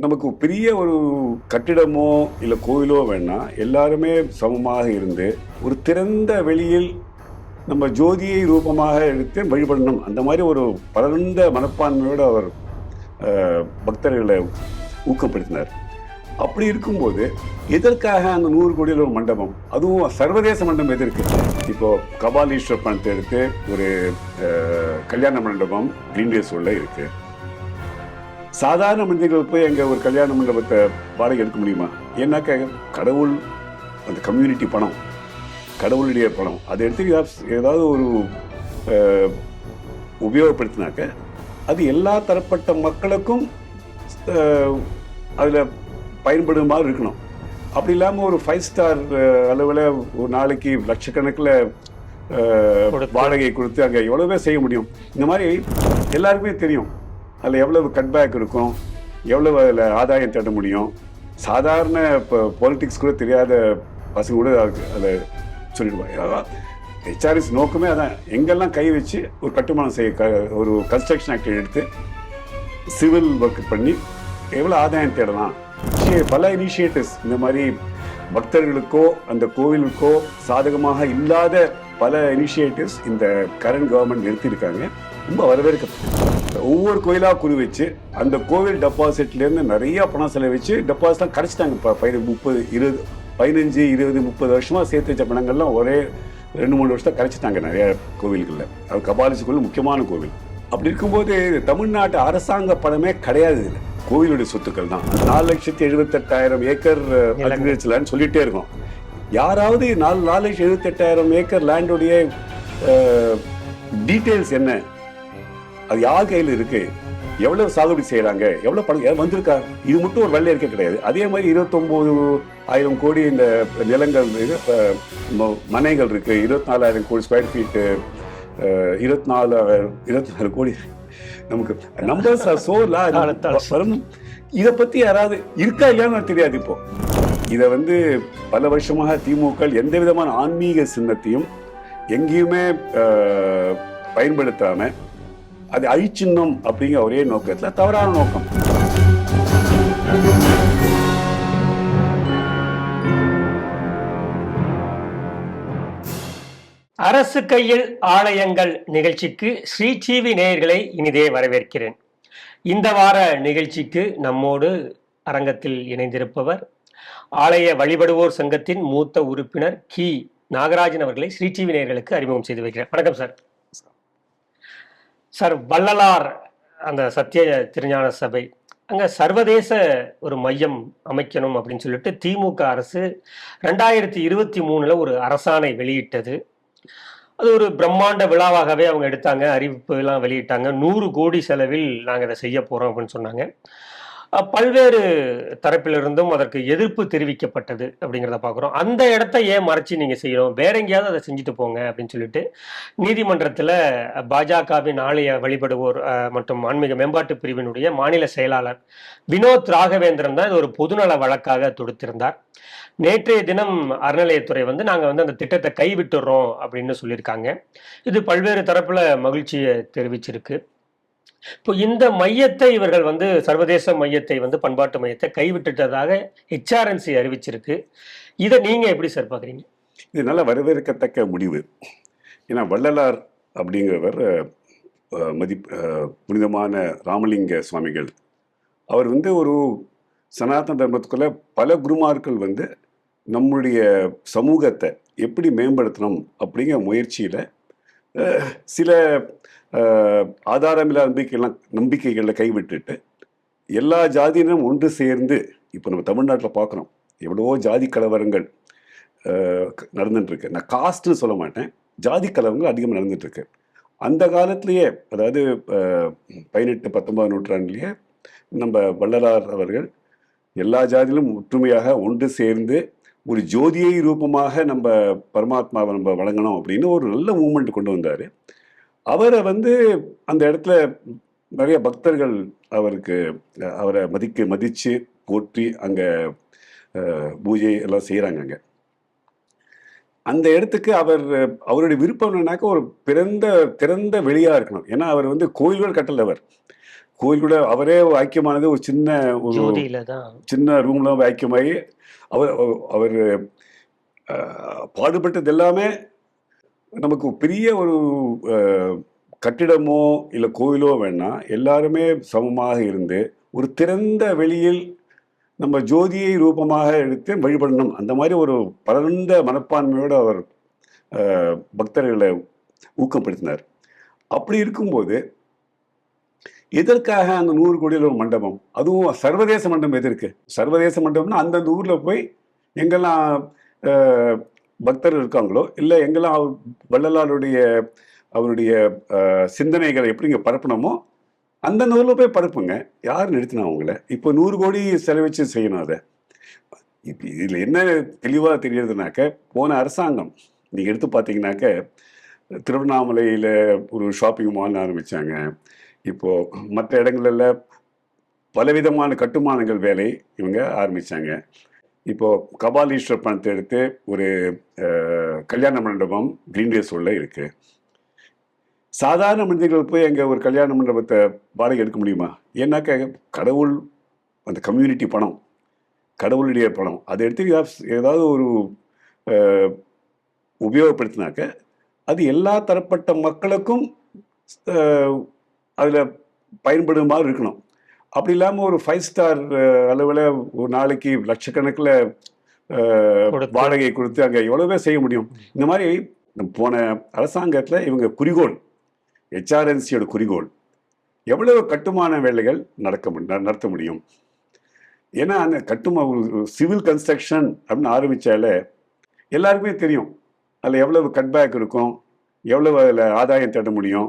நமக்கு பெரிய ஒரு கட்டிடமோ இல்லை கோயிலோ வேணாம், எல்லாருமே சமமாக இருந்து ஒரு திறந்த வெளியில் நம்ம ஜோதியை ரூபமாக எடுத்து வழிபடணும். அந்த மாதிரி ஒரு பரந்த மனப்பான்மையோடு அவர் பக்தர்களை ஊக்கப்படுத்தினார். அப்படி இருக்கும்போது எதற்காக அந்த 100 கோடியில் ஒரு மண்டபம், அதுவும் சர்வதேச மண்டபம் எதற்கு? இப்போ கபாலீஸ்வர் பணத்தை எடுத்து ஒரு கல்யாண மண்டபம் கிரீன்வேஸ் உள்ள இருக்கு. சாதாரண மனிதர்கள் போய் அங்கே ஒரு கல்யாண மண்டபத்தை வாடகை எடுக்க முடியுமா? ஏன்னாக்க கடவுள், அந்த கம்யூனிட்டி பணம், கடவுளுடைய பணம், அதை எடுத்து ஏதாவது ஒரு உபயோகப்படுத்தினாக்க அது எல்லா தரப்பட்ட மக்களுக்கும் அதில் பயன்படுமாறு இருக்கணும். அப்படி இல்லாமல் ஒரு 5 ஸ்டார் அளவில் ஒரு நாளைக்கு லட்சக்கணக்கில் வாடகை கொடுத்து அங்கே எவ்வளோவே செய்ய முடியும். இந்த மாதிரி எல்லாருக்குமே தெரியும் அதில் எவ்வளவு கட்பேக் இருக்கும், எவ்வளவு அதில் ஆதாயம் தேட முடியும். சாதாரண இப்போ பாலிட்டிக்ஸ் கூட தெரியாத பசங்க கூட அதை சொல்லிடுவாங்க. ஹெச்ஆர்எஸ் நோக்கமே அதான், எங்கெல்லாம் கை வச்சு ஒரு கட்டுமானம் செய்ய, ஒரு கன்ஸ்ட்ரக்ஷன் ஆக்ட் எடுத்து சிவில் ஒர்க் பண்ணி எவ்வளோ ஆதாயம் தேடலாம். பல இனிஷியேட்டிவ்ஸ் இந்த மாதிரி பக்தர்களுக்கோ அந்த கோவிலுக்கோ சாதகமாக இல்லாத பல இனிஷியேட்டிவ்ஸ் இந்த கரண்ட் கவர்மெண்ட் நிறுத்தியிருக்காங்க. ரொம்ப வரவேற்கப்பட்டது. ஒவ்வொரு கோயிலாக குறி வச்சு அந்த கோவில் டெபாசிட்லேருந்து நிறையா பணம் செலவச்சு டெபாசிட்லாம் கரைச்சிட்டாங்க. இப்போ 30, 20, 15, 20, 30 வருஷமாக சேர்த்து வச்ச பணங்கள்லாம் ஒரே 2-3 வருஷத்தை கரைச்சிட்டாங்க நிறையா கோவில்களில். அது கபாலீஸ்வரர் கோவில் முக்கியமான கோவில். அப்படி இருக்கும்போது தமிழ்நாட்டு அரசாங்க பணமே கிடையாது, இல்லை கோவிலுடைய சொத்துக்கள் தான். 4,78,000 ஏக்கர் அக்ரிகல்ச்சர் லேண்ட் சொல்லிகிட்டே இருக்கோம். யாராவது 4,78,000 ஏக்கர் லேண்டுடைய டீட்டெயில்ஸ் என்ன, அது யார் கையில் இருக்கு, எவ்வளவு சாகுபடி செய்யறாங்க, எவ்வளவு பணம் வந்திருக்கா, இது மட்டும் ஒரு வெள்ளை இருக்க கிடையாது. அதே மாதிரி 29,000 கோடி இந்த நிலங்கள் மனைகள் இருக்கு, 24,000 கோடி ஸ்கொயர் ஃபீட்டு, 24 கோடி. நமக்கு நம்பர்ஸ் வரும். இதை பத்தி யாராவது இருக்கா இல்லையான்னு தெரியாது. இப்போ இதை பல வருஷமாக திமுக எந்த விதமான ஆன்மீக சின்னத்தையும் எங்கேயுமே பயன்படுத்தாம அது அழிச்சின்னும் அப்படிங்கிற ஒரே நோக்கத்துல தவறான நோக்கம். அரசு கையில் ஆலயங்கள் நிகழ்ச்சிக்கு ஸ்ரீ டிவி நேயர்களை இனிதே வரவேற்கிறேன். இந்த வார நிகழ்ச்சிக்கு நம்மோடு அரங்கத்தில் இணைந்திருப்பவர் ஆலய வழிபடுவோர் சங்கத்தின் மூத்த உறுப்பினர் கி நாகராஜன் அவர்களை ஸ்ரீ டிவி நேயர்களுக்கு அறிமுகம் செய்து வைக்கிறேன். வணக்கம் சார். சார், வள்ளலார் அந்த சத்திய திருஞான சபை அங்கே சர்வதேச ஒரு மையம் அமைக்கணும் அப்படின்னு சொல்லிட்டு திமுக அரசு 2023 ஒரு அரசாணை வெளியிட்டது. அது ஒரு பிரம்மாண்ட விழாவாகவே அவங்க எடுத்தாங்க, அறிவிப்பு எல்லாம் வெளியிட்டாங்க. 100 கோடி செலவில் நாங்கள் இதை செய்ய போகிறோம் அப்படின்னு சொன்னாங்க. பல்வேறு தரப்பிலிருந்தும் அதற்கு எதிர்ப்பு தெரிவிக்கப்பட்டது அப்படிங்கிறத பார்க்குறோம். அந்த இடத்த ஏன் மறைச்சி நீங்கள் செய்யணும், வேற எங்கேயாவது அதை செஞ்சுட்டு போங்க அப்படின்னு சொல்லிட்டு நீதிமன்றத்தில் பாஜகவின் ஆலய வழிபடுவோர் மற்றும் ஆன்மீக மேம்பாட்டு பிரிவினுடைய மாநில செயலாளர் வினோத் ராகவேந்திரன் தான் இது ஒரு பொதுநல வழக்காக தொடுத்திருந்தார். நேற்றைய தினம் அறநிலையத்துறை நாங்கள் அந்த திட்டத்தை கைவிட்டுறோம் அப்படின்னு சொல்லியிருக்காங்க. இது பல்வேறு தரப்புல மகிழ்ச்சியை தெரிவிச்சிருக்கு. இப்போ இந்த மையத்தை இவர்கள் சர்வதேச மையத்தை பண்பாட்டு மையத்தை கைவிட்டுட்டதாக ஹெச்ஆர்என்சி அறிவிச்சிருக்கு. இதை நீங்க எப்படி சார் பாக்குறீங்க? இது நல்ல வரவேற்கத்தக்க முடிவு. ஏன்னா வள்ளலார் அப்படிங்கிறவர் புனிதமான ராமலிங்க சுவாமிகள், அவர் ஒரு சனாதன தர்மத்துக்குள்ள பல குருமார்கள் நம்முடைய சமூகத்தை எப்படி மேம்படுத்தணும் அப்படிங்கிற முயற்சியில் சில ஆதாரமில்லா நம்பிக்கைகளில் கைவிட்டுட்டு எல்லா ஜாதியினரும் ஒன்று சேர்ந்து, இப்போ நம்ம தமிழ்நாட்டில் பார்க்குறோம் எவ்வளவோ ஜாதி கலவரங்கள் நடந்துட்டுருக்கு. நான் காஸ்ட்னு சொல்ல மாட்டேன், ஜாதி கலவரங்கள் அதிகமாக நடந்துட்டுருக்கு. அந்த காலத்திலேயே, அதாவது 18, 19 நூற்றாண்டுலேயே நம்ம வள்ளலார் அவர்கள் எல்லா ஜாதியிலும் ஒற்றுமையாக ஒன்று சேர்ந்து ஒரு ஜோதியை ரூபமாக நம்ம பரமாத்மாவை நம்ம வழங்கணும் அப்படின்னு ஒரு நல்ல மூமெண்ட் கொண்டு வந்தார். அவரை அந்த இடத்துல நிறைய பக்தர்கள் அவரை மதித்து போற்றி அங்கே பூஜை எல்லாம் செய்கிறாங்க. அங்கே அந்த இடத்துக்கு அவருடைய விருப்பம் என்னன்னாக்கா ஒரு திறந்த வெளியாக இருக்கணும். ஏன்னா அவர் கோயில்கள் கட்டலவர், கோயில் கூட அவரே ஐக்கியமானது ஒரு ஒரு ஜோதியில தான். சின்ன ரூம்ல ஐக்கியமாகி அவர் அவர் பாடுபட்டது எல்லாமே நமக்கு பெரிய ஒரு கட்டிடமோ இல்லை கோயிலோ வேணாம், எல்லாருமே சமமாக இருந்து ஒரு திறந்த வெளியில் நம்ம ஜோதியை ரூபமாக எடுத்து வழிபடணும். அந்த மாதிரி ஒரு பரந்த மனப்பான்மையோடு அவர் பக்தர்களை ஊக்கப்படுத்தினார். அப்படி இருக்கும்போது எதற்காக அந்த 100 கோடியில் ஒரு மண்டபம், அதுவும் சர்வதேச மண்டபம் எதற்கு? சர்வதேச மண்டபம்னா அந்தந்த ஊரில் போய் எங்கெல்லாம் பக்தர்கள் இருக்காங்களோ, இல்லை எங்கெல்லாம் வள்ளலாருடைய அவருடைய சிந்தனைகளை எப்படிங்க பரப்பணுமோ அந்தந்த ஊரில் போய் பரப்புங்க. யார் நிறுத்தினா அவங்கள? இப்போ 100 கோடி செலவச்சு செய்யணும் அதை. இப்போ இதில் என்ன தெளிவாக தெரியுதுனாக்க, போன அரசாங்கம் நீங்கள் எடுத்து பார்த்தீங்கன்னாக்க திருவண்ணாமலையில் ஒரு ஷாப்பிங் மால் ஆரம்பித்தாங்க. இப்போது மற்ற இடங்களில் பலவிதமான கட்டுமானங்கள் வேலை இவங்க ஆரம்பித்தாங்க. இப்போது கபாலீஸ்வர் பணத்தை எடுத்து ஒரு கல்யாண மண்டபம் கிரீன்வேஸ் உள்ள இருக்குது. சாதாரண மனிதர்கள் போய் அங்கே ஒரு கல்யாண மண்டபத்தை வாடகை எடுக்க முடியுமா? ஏன்னாக்க கடவுள் அந்த கம்யூனிட்டி பணம், கடவுளுடைய பணம், அதை எடுத்து ஏதாவது ஒரு உபயோகப்படுத்தினாக்க அது எல்லா தரப்பட்ட மக்களுக்கும் அதில் பயன்படுமாறு இருக்கணும். அப்படி இல்லாமல் ஒரு 5 ஸ்டார் அளவில் ஒரு நாளைக்கு லட்சக்கணக்கில் வாடகை கொடுத்து அங்கே எவ்வளோ செய்ய முடியும்? இந்த மாதிரி போன அரசாங்கத்தில் இவங்க குறிக்கோள், HRNCயோட குறிக்கோள் எவ்வளவு கட்டுமான வேலைகள் நடத்த முடியும். ஏன்னா அந்த சிவில் கன்ஸ்ட்ரக்ஷன் அப்படின்னு ஆரம்பித்தாலே எல்லாருக்குமே தெரியும் அதில் எவ்வளவு கட்பேக் இருக்கும், எவ்வளவு அதில் ஆதாயம் தேட முடியும்.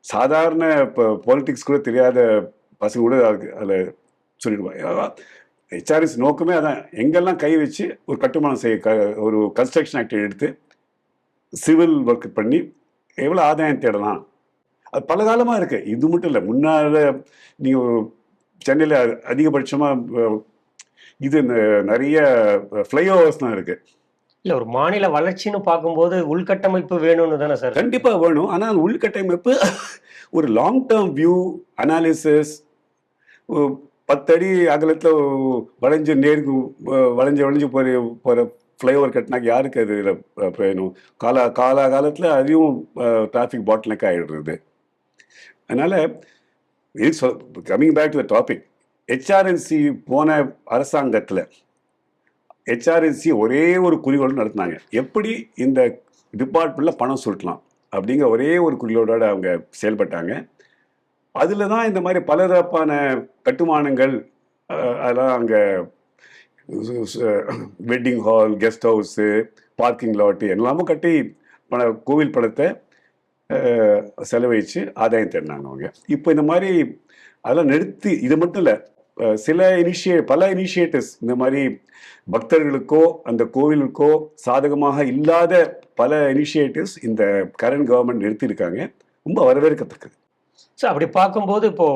சாதாரண இப்போ பாலிட்டிக்ஸ் கூட தெரியாத பசங்க கூட அதில் சொல்லிடுவாங்க. HRNC நோக்கமே அதான், எங்கெல்லாம் கை வச்சு ஒரு கட்டுமானம் செய்ய ஒரு கன்ஸ்ட்ரக்ஷன் ஆக்ட் எடுத்து சிவில் ஒர்க் பண்ணி எவ்வளோ ஆதாயம் தேடலாம். அது பல காலமாக இருக்குது. இது மட்டும் இல்லை, முன்னால் நீங்கள் சென்னையில் அதிகபட்சமாக இது நிறைய ஃப்ளைஓவர்ஸ் தான் இருக்குது. இல்லை, ஒரு மாநில வளர்ச்சின்னு பார்க்கும்போது உள்கட்டமைப்பு வேணும்னு தானே சார்? கண்டிப்பாக வேணும். ஆனால் உள்கட்டமைப்பு ஒரு லாங் டேர்ம் வியூ அனாலிசிஸ், 10 அடி அகலத்தில் வளைஞ்சு போகிற ஃப்ளைஓவர் கட்டினாக்க யாருக்கு அது வேணும்? காலத்தில் அதையும் டிராஃபிக் பாட்டில்நெக் ஆகிடுறது. அதனால் coming back to the topic, HRNC போன அரசாங்கத்தில் HRNC ஒரே ஒரு குறிக்கோள் நடத்தினாங்க, எப்படி இந்த டிபார்ட்மெண்ட்டில் பணம் சுருட்டலாம் அப்படிங்கிற ஒரே ஒரு குறிக்கோளோடு அவங்க செயல்பட்டாங்க. அதில் தான் இந்த மாதிரி பலதரப்பான கட்டுமானங்கள், அதெல்லாம் அங்கே wedding hall, guest house, parking lot எல்லாமும் கட்டி கோவில் பணத்தை செலவழித்து ஆதாயம் தேடினாங்க அவங்க. இப்போ இந்த மாதிரி அதெல்லாம் நிறுத்தி, இது மட்டும் இல்லை, பல இனிஷியேட்டிவ்ஸ் இந்த மாதிரி பக்தர்களுக்கோ அந்த கோவிலுக்கோ சாதகமாக இல்லாத பல இனிஷியேட்டிவ்ஸ் இந்த கரண்ட் கவர்மெண்ட் நிறுத்தியிருக்காங்க. ரொம்ப வரவேற்கத்தக்கது. ஸோ அப்படி பார்க்கும்போது இப்போ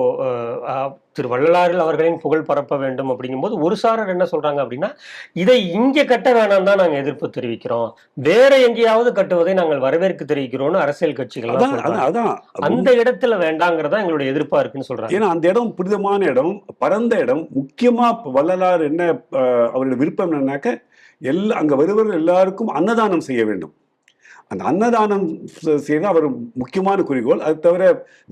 திரு வள்ளலாரில் அவர்களின் புகழ் பரப்ப வேண்டும் அப்படிங்கும்போது ஒரு சாரர் என்ன சொல்றாங்க அப்படின்னா, இதை இங்கே கட்ட வேணாம் தான் நாங்கள் எதிர்ப்பு தெரிவிக்கிறோம், வேற எங்கேயாவது கட்டுவதை நாங்கள் வரவேற்கு தெரிவிக்கிறோம்னு அரசியல் கட்சிகள் அந்த இடத்துல வேண்டாங்கிறதா எங்களுடைய எதிர்ப்பா இருக்குன்னு சொல்றாங்க. ஏன்னா அந்த இடம் புனிதமான இடம், பரந்த இடம். முக்கியமா வள்ளலார் என்ன அவருடைய விருப்பம் என்னன்னாக்க, அங்க வருவர்கள் எல்லாருக்கும் அன்னதானம் செய்ய வேண்டும். அந்த அன்னதானம் செய்த அவர் முக்கியமான குறிக்கோள். அது தவிர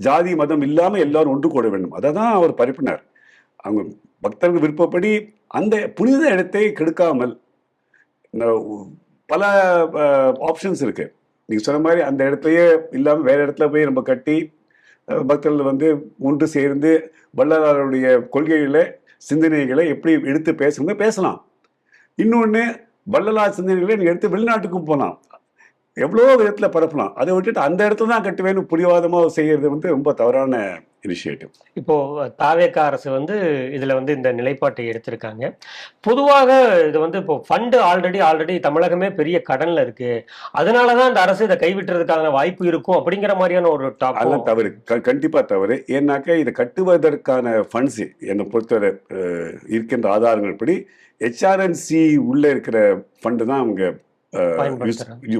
ஜாதி மதம் இல்லாமல் எல்லாரும் ஒன்று கூட வேண்டும், அதை தான் அவர் பரப்பினார். அவங்க பக்தர்கள் விருப்பப்படி அந்த புனித இடத்தை கெடுக்காமல் பல ஆப்ஷன்ஸ் இருக்கு. நீங்கள் சொன்ன மாதிரி அந்த இடத்தையே இல்லாமல் வேற இடத்துல போய் நம்ம கட்டி பக்தர்கள் ஒன்று சேர்ந்து வள்ளலாருடைய கொள்கைகளை, சிந்தனைகளை எப்படி எடுத்து பேசலாம். இன்னொன்று, வள்ளலார் சிந்தனைகளை எடுத்து வெளிநாட்டுக்கும் போகலாம், எவ்வளோ விதத்தில் பரப்பலாம். அதை விட்டுட்டு அந்த இடத்துல தான் கட்டுவேன்னு புரிவாதமாக செய்கிறது ரொம்ப தவறான இனிஷியேட்டிவ். இப்போ தாவேகா அரசு இதுல இந்த நிலைப்பாட்டை எடுத்திருக்காங்க. பொதுவாக இது இப்போ ஃபண்டு ஆல்ரெடி தமிழகமே பெரிய கடன்ல இருக்கு, அதனாலதான் இந்த அரசு இதை கைவிட்டுறதுக்கான வாய்ப்பு இருக்கும் அப்படிங்கிற மாதிரியான ஒரு டாப். அதெல்லாம் தவறு, கண்டிப்பா தவறு. ஏன்னாக்கா இதை கட்டுவதற்கான ஃபண்ட்ஸ் என்னை பொறுத்தவரை இருக்கின்ற ஆதாரங்கள் படி HRNC உள்ள இருக்கிற ஃபண்டு தான் அவங்க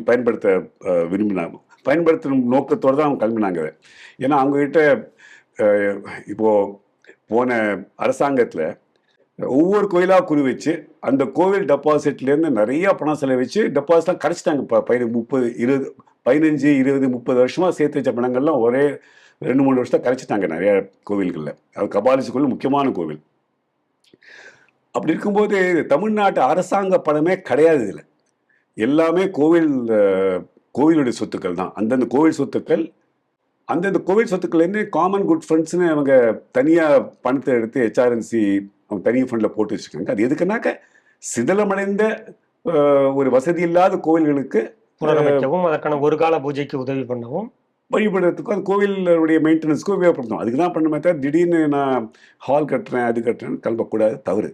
பயன்படுத்த விரும்பினாங்க, பயன்படுத்தும் நோக்கத்தோடு தான் அவங்க கிளம்பினாங்க. ஏன்னா அவங்ககிட்ட இப்போ போன அரசாங்கத்துல ஒவ்வொரு கோயிலா குறி வச்சு அந்த கோவில் டெபாசிட்ல இருந்து நிறைய பணம் செலவழிச்சு டெபாசிட்லாம் கரைச்சிட்டாங்க. 15, 20, 30 வருஷமா சேர்த்து வச்ச பணங்கள்லாம் ஒரே 2-3 வருஷத்தை கரைச்சிட்டாங்க நிறைய கோவில்கள்ல. அது கபாலீஸ்வரர் கோவில் முக்கியமான கோவில். அப்படி இருக்கும்போது தமிழ்நாட்டு அரசாங்க பணமே கிடையாது இதுல. எல்லாமே கோவிலுடைய சொத்துக்கள் தான். அந்தந்த கோவில் சொத்துக்கள், அந்தந்த கோவில் சொத்துக்கள்லேருந்து காமன் குட் ஃபண்ட்ஸ்னு அவங்க தனியா பணத்தை எடுத்து ஹெச்ஆர்என்சி அவங்க தனி ஃபண்டில் போட்டு வச்சுருக்காங்க. அது எதுக்குன்னாக்க சிதலமடைந்த ஒரு வசதி இல்லாத கோவில்களுக்கு புனரமைக்கவும் அதற்கான ஒரு கால பூஜைக்கு உதவி பண்ணவும் வழிபடுறதுக்கும் அந்த கோவிலுடைய மெயின்டெனன்ஸ்க்கும் உபயோகப்படுத்தும். அதுக்கு தான் பண்ணுமே தவிர திடீர்னு நான் ஹால் கட்டுறேன் அது கட்டுறேன்னு கிளம்பக்கூடாது, தவறு.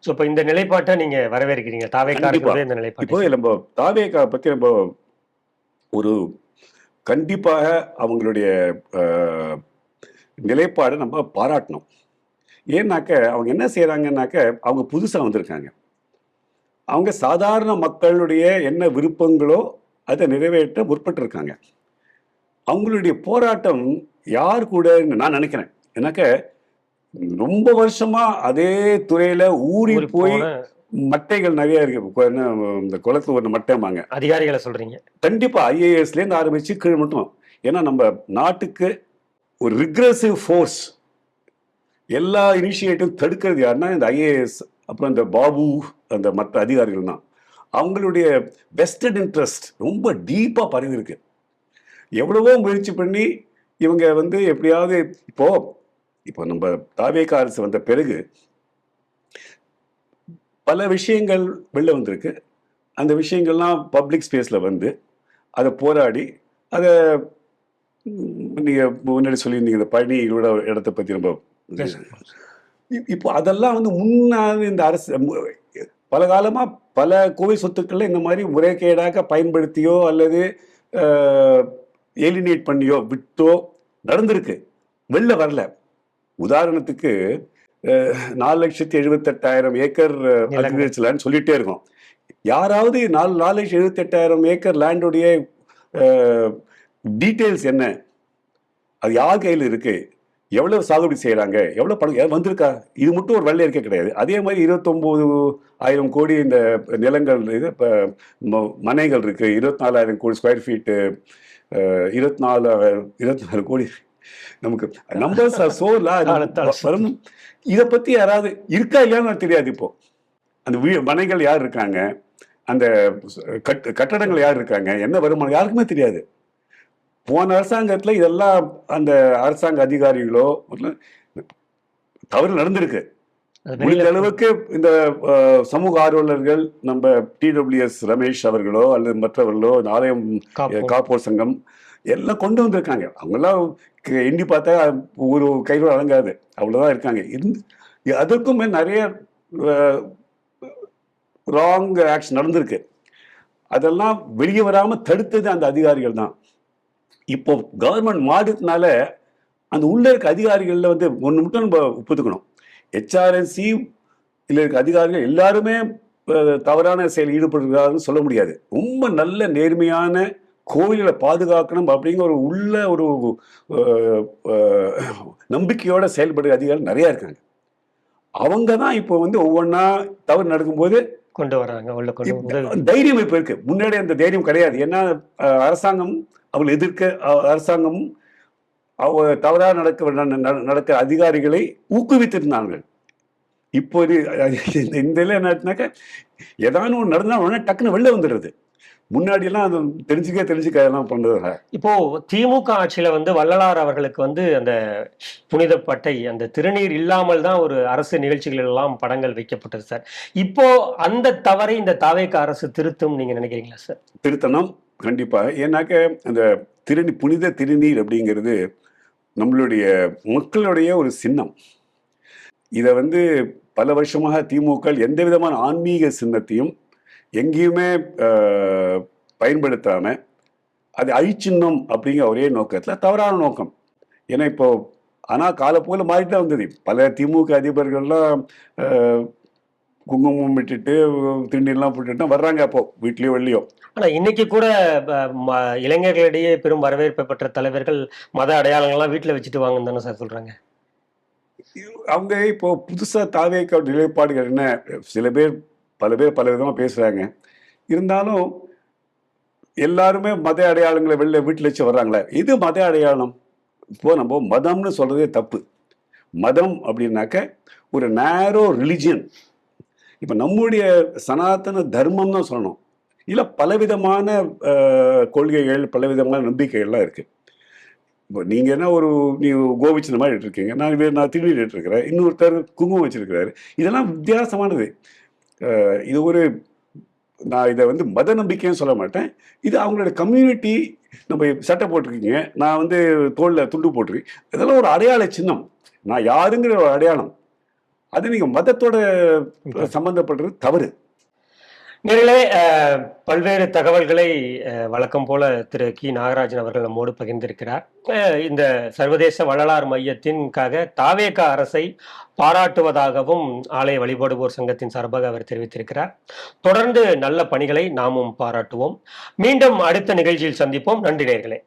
ஸோ இப்போ இந்த நிலைப்பாட்டை நீங்க வரவேற்கிறீங்க? தாவேக்காரர்களுடைய இந்த இப்போ நிலைப்பாடு நம்ம தாவேக்கா பற்றி நம்ம ஒரு கண்டிப்பாக அவங்களுடைய நிலைப்பாடை நம்ம பாராட்டணும். ஏன்னாக்க அவங்க என்ன செய்கிறாங்கன்னாக்க அவங்க புதுசாக வந்திருக்காங்க. அவங்க சாதாரண மக்களுடைய என்ன விருப்பங்களோ அதை நிறைவேற்ற முற்பட்டிருக்காங்க. அவங்களுடைய போராட்டம் யார் கூட நான் நினைக்கிறேன். ஏன்னாக்க ரொம்ப வருஷமா அதே துறையில ஊறி போய் மட்டைகள் நிறைய இருக்கு. இந்த குளத்துல ஒரு மட்டைமாங்க அதிகாரிகளை சொல்றீங்க. கண்டிப்பா ஐஏஎஸ்லேருந்து ஆரம்பிச்சு கீழ் மட்டும். ஏன்னா நம்ம நாட்டுக்கு ஒரு ரிக்ரெசிவ் ஃபோர்ஸ் எல்லா இனிஷியேட்டிவ் தடுக்கிறது யாருன்னா இந்த ஐஏஎஸ், அப்புறம் இந்த பாபு, அந்த மற்ற அதிகாரிகள் தான். அவங்களுடைய வெஸ்டட் இன்ட்ரெஸ்ட் ரொம்ப டீப்பாக பரவி இருக்கு. எவ்வளவோ முயற்சி பண்ணி இவங்க எப்படியாவது இப்போ நம்ம தாவேக்கா அரசு வந்த பிறகு பல விஷயங்கள் வெளில வந்திருக்கு. அந்த விஷயங்கள்லாம் பப்ளிக் ஸ்பேஸில் அதை போராடி அதை நீங்கள் முன்னாடி சொல்லியிருந்தீங்க இந்த பழனியோட இடத்த பற்றி நம்ம இப்போ அதெல்லாம் முன்னாடி இந்த அரசு பல காலமாக பல கோவில் சொத்துக்களை இந்த மாதிரி முறைகேடாக பயன்படுத்தியோ அல்லது ஏலினேட் பண்ணியோ விட்டோ நடந்திருக்கு, வெளில வரல. உதாரணத்துக்கு 4,78,000 ஏக்கர் அக்ரிகல்ச்சர் லேண்ட் சொல்லிட்டே இருக்கோம். யாராவது 4,78,000 ஏக்கர் லேண்டுடைய டீட்டெயில்ஸ் என்ன, அது யார் கையில் இருக்கு, எவ்வளவு சாகுபடி செய்யறாங்க, எவ்வளவு பணம் வந்திருக்கா, இது மட்டும் ஒரு வெள்ளை இருக்கே கிடையாது. அதே மாதிரி 29,000 கோடி இந்த நிலங்கள் இது மனைகள் இருக்கு, 24,000 கோடி ஸ்கொயர் ஃபீட்டு, 24 கோடி. நமக்கு நம்பர்ஸ் ஆர் சோ லார்ஜ். இதை பத்தி யாராவது இருக்கா இல்லையான்னு தெரியாது. இப்போ அந்த மனைகள் யார் இருக்காங்க, அந்த கட்டடங்கள் யார் இருக்காங்க, என்ன வருமானம் யாருக்குமே தெரியாது. போன அரசாங்கத்துல இதெல்லாம் அந்த அரசாங்க அதிகாரிகளோ தவறு நடந்திருக்கு. முடிந்த அளவுக்கு இந்த சமூக ஆர்வலர்கள் நம்ம TWS ரமேஷ் அவர்களோ அல்லது மற்றவர்களோ ஆலயம் காப்போர் சங்கம் எல்லாம் கொண்டு வந்திருக்காங்க. அவங்கெல்லாம் எண்ணி பார்த்தா ஒரு கையில அடங்காது, அவ்வளவுதான் இருக்காங்க. அதுக்குமே நிறைய ராங் ஆக்ஷன் நடந்திருக்கு. அதெல்லாம் வெளியே வராம தடுத்தது அந்த அதிகாரிகள் தான். இப்போ கவர்மெண்ட் மாறுறதுனால அந்த உள்ள இருக்க அதிகாரிகள்ல ஒன்று மட்டும் நம்ம ஒப்புத்துக்கணும், HRNC இருக்க அதிகாரிகள் எல்லாருமே தவறான செயல் ஈடுபடுகிறாருன்னு சொல்ல முடியாது. ரொம்ப நல்ல நேர்மையான கோவில்களை பாதுகாக்கணும் அப்படிங்கிற ஒரு நம்பிக்கையோட செயல்படுற அதிகாரிகள் நிறைய இருக்காங்க. அவங்க தான் இப்போ ஒவ்வொன்றா தவறு நடக்கும்போது கொண்டு வராங்க. தைரியம் இப்போ இருக்கு, முன்னாடி அந்த தைரியம் கிடையாது. ஏன்னா அரசாங்கம் அவங்களை எதிர்க்க, அரசாங்கம் தவறாக நடக்க அதிகாரிகளை ஊக்குவித்திருந்தார்கள். இப்போ இந்த என்னாச்சுனாக்க ஏதாவது ஒன்று நடந்தா உடனே டக்குன்னு வெளில வந்துடுறது. முன்னாடி எல்லாம் தெரிஞ்சுக்க எல்லாம் பண்றதுல. இப்போ திமுக ஆட்சியில வள்ளலார் அவர்களுக்கு அந்த புனித பட்டை, அந்த திருநீர் இல்லாமல் தான் ஒரு அரசு நிகழ்ச்சிகள் எல்லாம் படங்கள் வைக்கப்பட்டது சார். இப்போ அந்த தவறை இந்த தாவேக்கா அரசு திருத்தும் நீங்க நினைக்கிறீங்களா சார்? திருத்தணும் கண்டிப்பா. ஏன்னாக்க அந்த புனித திருநீர் அப்படிங்கிறது நம்மளுடைய மக்களுடைய ஒரு சின்னம். இதை பல வருஷமாக திமுக எந்த விதமான ஆன்மீக சின்னத்தையும் எங்கேயுமே பயன்படுத்தாம அது அழிச்சின்னம் அப்படிங்கிற ஒரே நோக்கத்தில் தவறான நோக்கம். ஏன்னா இப்போ ஆனால் காலப்போல மாறிட்டு தான் வந்தது. பல திமுக அதிபர்கள்லாம் குங்குமம் விட்டுட்டு திருநீர்லாம் போட்டுட்டு வர்றாங்க அப்போ வீட்லயோ வெளியோ. ஆனா இன்னைக்கு கூட இளைஞர்களிடையே பெரும் வரவேற்பு பெற்ற தலைவர்கள் மத அடையாளங்கள்லாம் வீட்டில் வச்சுட்டு வாங்கன்னு தானே சார் சொல்றாங்க. அவங்க இப்போ புதுசா தாவேக்கா நிலைப்பாடுகள் என்ன, சில பேர் பல பேர் பல விதமா பேசுறாங்க. இருந்தாலும் எல்லாருமே மத அடையாளங்களை வீட்டுல வச்சு வர்றாங்களே, இது மத அடையாளம். இப்போ நம்ம மதம்னு சொல்றதே தப்பு. மதம் அப்படின்னாக்க ஒரு நேரோ ரிலிஜியன். இப்ப நம்முடைய சனாதன தர்மம் தான் சொல்லணும். இல்ல பலவிதமான கொள்கைகள், பலவிதமான நம்பிக்கைகள்லாம் இருக்கு. இப்போ நீங்க என்ன நீ கோபிச்சந்த மாதிரி இருக்கீங்க, நான் திருநீர் இருக்கிறேன், இன்னொருத்தர் குங்குமம் வச்சிருக்கிறாரு. இதெல்லாம் வித்தியாசமானது. இது நான் இதை மத நம்பிக்கைன்னு சொல்ல மாட்டேன். இது அவங்களோட கம்யூனிட்டி. நம்ம சட்டை போட்டிருக்கீங்க, நான் தோல்ல துண்டு போட்டிருக்கேன், இதெல்லாம் ஒரு அடையாள சின்னம். நான் யாருங்கிற ஒரு அடையாளம். அது நீங்க மதத்தோட சம்பந்தப்படுறது தவறு. நேர்களே, பல்வேறு தகவல்களை வழக்கம் போல திரு கி நாகராஜன் அவர்கள் நம்மோடு பகிர்ந்திருக்கிறார். இந்த சர்வதேச வள்ளலார் மையத்தின்காக தாவேகா அரசை பாராட்டுவதாகவும் ஆலய வழிபாடுவோர் சங்கத்தின் சார்பாக அவர் தெரிவித்திருக்கிறார். தொடர்ந்து நல்ல பணிகளை நாமும் பாராட்டுவோம். மீண்டும் அடுத்த நிகழ்ச்சியில் சந்திப்போம். நன்றி நேர்களே.